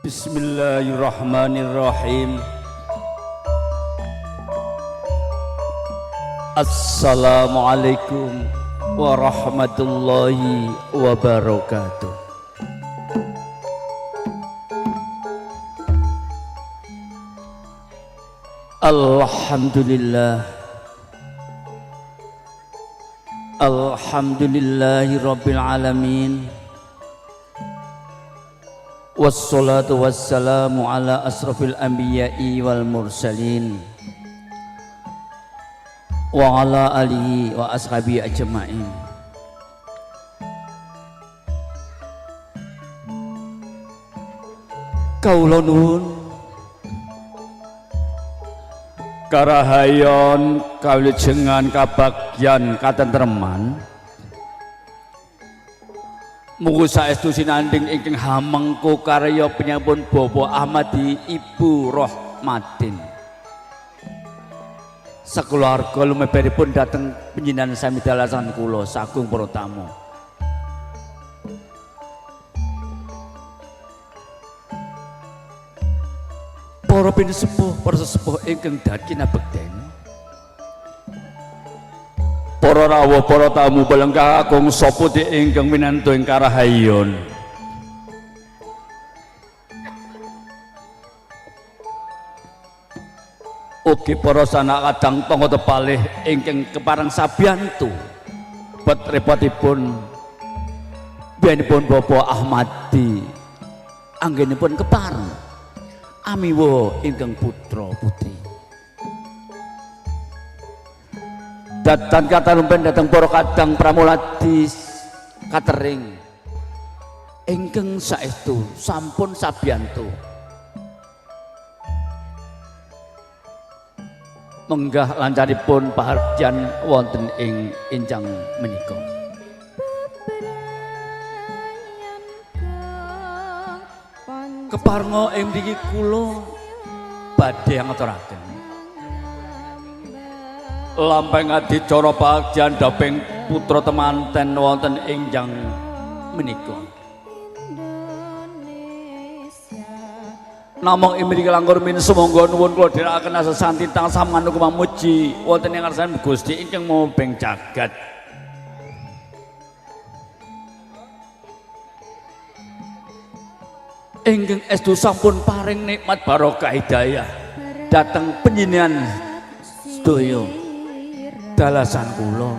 Bismillahirrahmanirrahim. Assalamualaikum warahmatullahi wabarakatuh. Alhamdulillah. Alhamdulillahi rabbil alamin. Wassalatu wassalamu ala asrafil anbiya'i wal mursalin wa ala alihi wa ashabi ajma'in. Kaula nuwun karahayon kawilujengan kabagyan katentreman mugi saestu sinanding ingkang hamengku karya penyambun Bapak Ahmadi Ibu Rohmatin sakeluarga lumeberipun dhateng panjenengan sami dalasan kula sagung para tamu. Para pinesepuh, para sesepuh ingkang dadi nabekten, para rawuh, para tamu balengkah agung sapa ingkang minantu ing karahayon. Ugi para sanak kadang tangga tepalih ingkang kepareng sabiyantu bet repotipun biyenipun Bapak Ahmadi anggenipun kepareng amiwa ingkang putra putri. Datan kata lumpen datang para kadang pramuladi katering ingkang saestu sampun sabiyantu menggah lancaripun pahargyan wonten ing enjang menika. Keparenga ing mriki kula badhe ngaturaken lampeng adicara pahargyan daping putra temanten wonten enjang menika. Namung ing mriki langkung min sumangga nuwun kula dherekaken asesanti tansah manuk mamuji wonten ing ngarsaning Gusti ingkang mumping jagat. Ingkang estu sampun paring nikmat barokah hidayah dhateng panjenengan sedaya dalasan kula.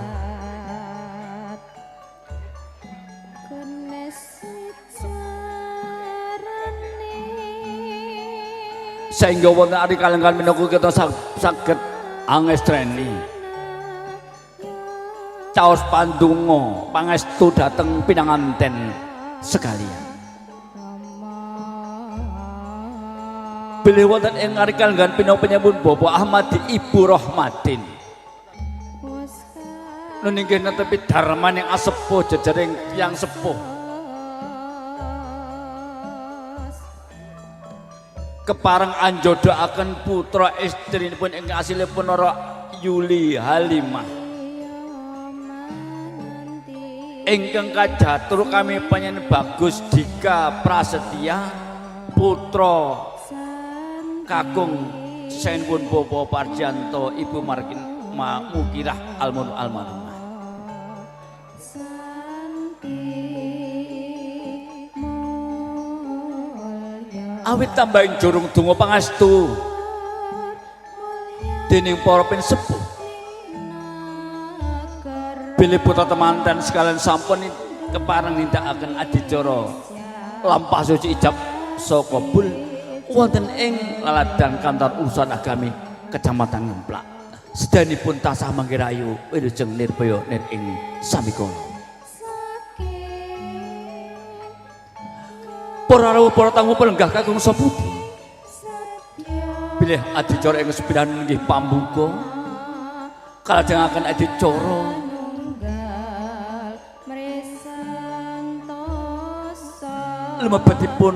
Sehingga wonten ari kalenggan menika kita saged angestreni caos pandonga pangestu dhateng pinanganten sekalian. Bilih wonten ing ari kalenggan pinanggih penyambut Bapak Ahmadi Ibu Rohmatin nun inggih netepi darmaning asepuh jejaring tiyang sepuh kepareng anjodoaken putra istrinipun ingkang asilipun Nara Yuli Halimah ingkang kajatur kami panjenengan Bagus Dika Prasetya putra kakung senipun Bapak Parjanto Ibu Mukirah almarhumah. Awit tambahin jurung donga pangestu dening para pinesepuh bilih putra temanten sekalian sampun kepareng nindakaken adicara lampah suci ijab saha kabul wonten ing laladan kantor urusan agami Kecamatan Ngemplak. Sedanipun tasah manggirayu wilujeng nirbaya nir ing samikala. Para rawuh para tamu pelenggah kakung saputi bilih adicara ing sepiran nggih pambuka kalajengaken adicara lumebetipun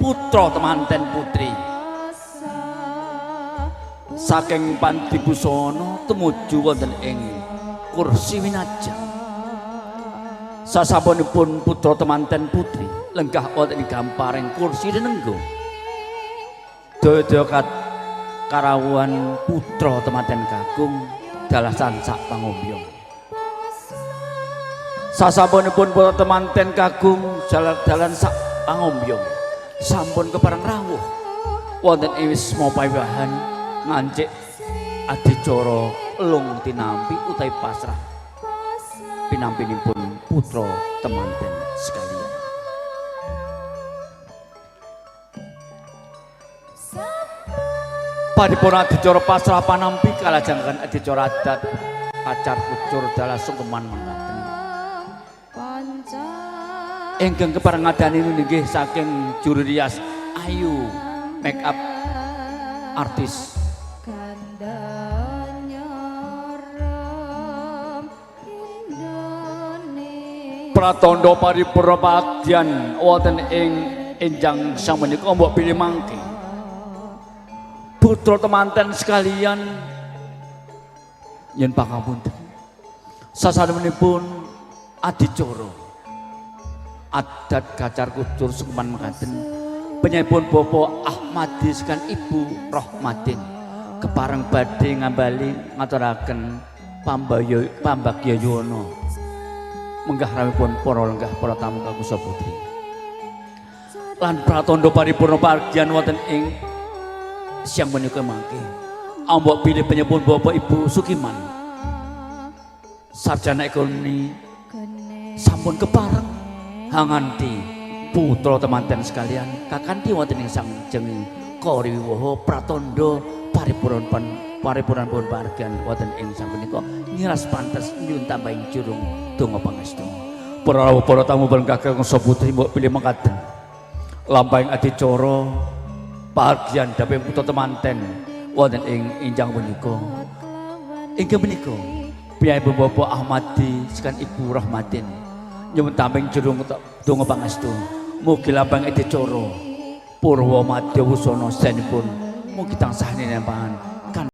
putra temanten putri saking Panti Busana tumuju wonten ing kursi winajah. Sasampunipun putra temanten putri lenggah wonten ing gamparing kursi denenggo Daya karawuhan putra temanten kakung dalasan sak pangombyong. Sasampunipun putra temanten kakung dalan sak pangombyong sampun kepareng rawuh wonten ing wisma pawiwahan ngancik adicara lung tinampi utawi pasrah pinampinipun putra temanten sekalian. Paripurna adicara pasrah panampi kalajengaken adicara adat kacar kucur dalah sungkeman mangkaten. Ingkang kepareng ngadani nggih saking juru rias Ayu make up artis. Pratandha paripurna pagyan wonten ing enjang sang menika mbok pilih mangke. Putra temanten sekalian yen pangapunten sasampunipun adicara adat kacar kucur sungkeman mekaten penyebun Bapak Ahmadi sekan Ibu Rohmadin kepareng badhe ngambali ngaturaken pambagyawana menggah rawuhipun para lenggah para tamu kakusa putri lan pratandha paripurna pagyan wonten ing siang menika mangke ambok pilih penyebut Bapak Ibu Sukiman sarjana ekonomi sampun kepareng hanganti putra temanten sekalian kakanthi wonten ing sangjeng kariwaha pratandha paripurna pun pagyan wonten ing sang menika ngiras pantes nyuwun tambahing jurung donga pangestu para tamu bareng kakang saputri mbok pilih mangkaten lampahing adicara pagyan daping putra temanten wonten ing enjang punika. Inggih menika piyambak Bapak Ahmadi sekan Ibu Rahmatin nyuwun tambahing jurung donga pangestu mugi lampahing adicara purwa madya wusana senipun mugi tansah nenempahan kan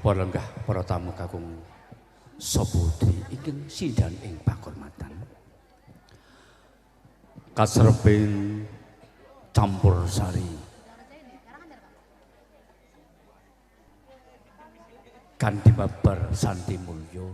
para lenggah para tamu kakung saputri ingkang sindhan ing pakurmatan kasrebing campur sari kanthi babar santi mulya